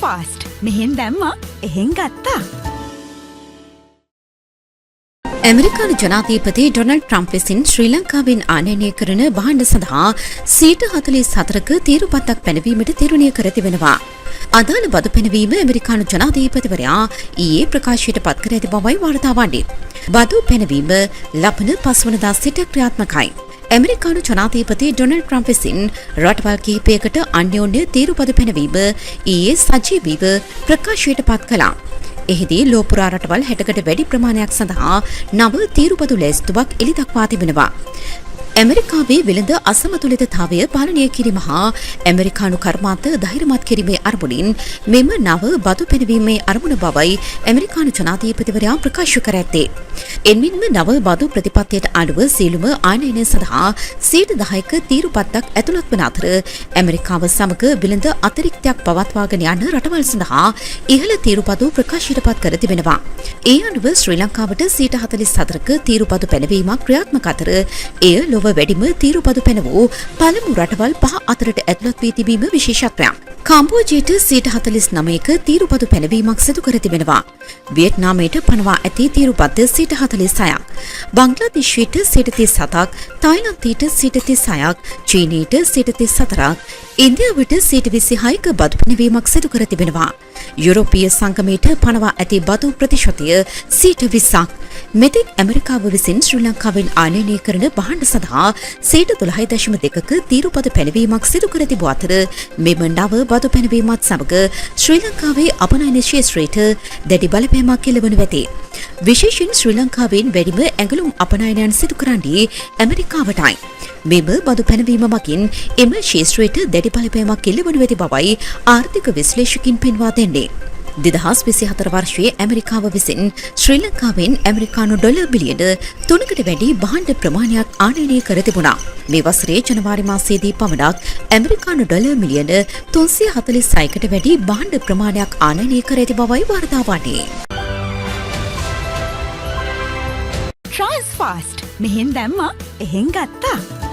Fast මෙහෙන් දැම්මා එහෙන් ගත්තා. ඇමරිකානු ජනාධිපති ඩොනල්ඩ් ට්‍රම්ප් විසින් ශ්‍රී ලංකාවෙන් ආනයනය කරන භාණ්ඩ සඳහා සීට 44ක තීරුපතක් පැනවීමට තීරණය කර තිබෙනවා. අදාළ බදු පැනවීම ඇමරිකානු ජනාධිපතිවරයා ඊයේ ප්‍රකාශයට පත් කර ඇති බවයි වාර්තා වන්නේ. බදු පැනවීම ලබන 5 වනදා සිට ක්‍රියාත්මකයි. ඇමරිකානු ජනාධිපති ඩොනල්ඩ් ට්‍රම්ප් විසින් රටවල් කිහිපයකට අන්‍යෝන්‍ය තීරුපද පැනවීම ඊයේ සජීවීව ප්‍රකාශයට පත් කළා. එහිදී ලෝපුරා රටවල් 60කට වැඩි ප්‍රමාණයක් සඳහා නව තීරුපදු ලැයිස්තුවක් එළිදක්වා තිබෙනවා. ඇමරිකාවේ වෙළඳ අසමතුලිතතාවය පාලනය කිරීම හා ඇමරිකානු කර්මාන්ත ධෛර්යමත් කිරීමේ අරමුණින් මෙම නව බදු පැනවීමේ අරමුණ බවයි ඇමරිකානු ජනාධිපතිවරයා ප්‍රකාශ කර ඇත්තේ. එන්මින්ම නව බදු ප්‍රතිපත්තියට අනුව සියලුම ආනයනය සඳහා 10%ක තීරුපත්තක් ඇතුළත් වන අතර ඇමරිකාව සමග වෙළඳ අතිරික්තයක් පවත්වාගෙන යන රටවල් සඳහා ඉහළ තීරුපදු ප්‍රකාශයට පත් කර තිබෙනවා. ඒ අනුව ශ්‍රී ලංකාවට 44ක තීරුපදු පැනවීමක් ක්‍රියාත්මක අතර එය ලොව වැඩිම තීරුපදු පැන වූ පළමු රටවල් 5 අතරට ඇතුළත් වී තිබීම විශේෂත්වයක්. කාම්බෝජයට 49ක තීරුපදු පැනවීමක් සිදු කර තිබෙනවා. වියට්නාමයට පනවා ඇති තීරුපද්ද 46ක්, බංග්ලාදේශයට 37ක්, තායිලන්තයට 36ක්, චීනයට 34ක්, ඉන්දියාවට 26ක බදු පැනවීමක් සිදු කර තිබෙනවා. යුරෝපීය සංගමයට පනවා ඇති බදු ප්‍රතිශතය 20%ක්. මෙතෙක් ඇමරිකාව විසින් ශ්‍රී ලංකාවෙන් ආනයනය කරන භාණ්ඩ සඳහා 12.2ක තීරුපද පැනවීමක් සිදු කර තිබූ අතර මෙම නව බදු පැනවීමත් සමග ශ්‍රී ලංකාවේ අපනයන ක්ෂේත්‍රයට දැඩි බලපෑමක් එළවනු ඇති. විශේෂයෙන් ශ්‍රී ලංකාවෙන් වැඩිම ඇඟලුම් අපනයනයන් සිදු කරන්නේ ඇමරිකාවටයි. මෙම බදු පැනවීම මගින් එම ක්ෂේත්‍රයට දැඩි බලපෑමක් එළවනු ඇති බවයි ආර්ථික විශ්ලේෂකින් පෙන්වා දෙන්නේ. 2024 වර්ෂයේ ඇමරිකාව විසින් ශ්‍රී ලංකාවෙන් ඇමරිකානු ඩොලර් බිලියන 3කට වැඩි භාණ්ඩ ප්‍රමාණයක් ආනයනය කර තිබුණා. මේ වසරේ ජනවාරි මාසයේදී පමණක් ඇමරිකානු ඩොලර් මිලියන 346කට වැඩි භාණ්ඩ ප්‍රමාණයක් ආනයනය කර ඇති බවයි වාර්තා වන්නේ. ෆාස්ට් මෙහෙන් දැම්මා එහෙන් ගත්තා.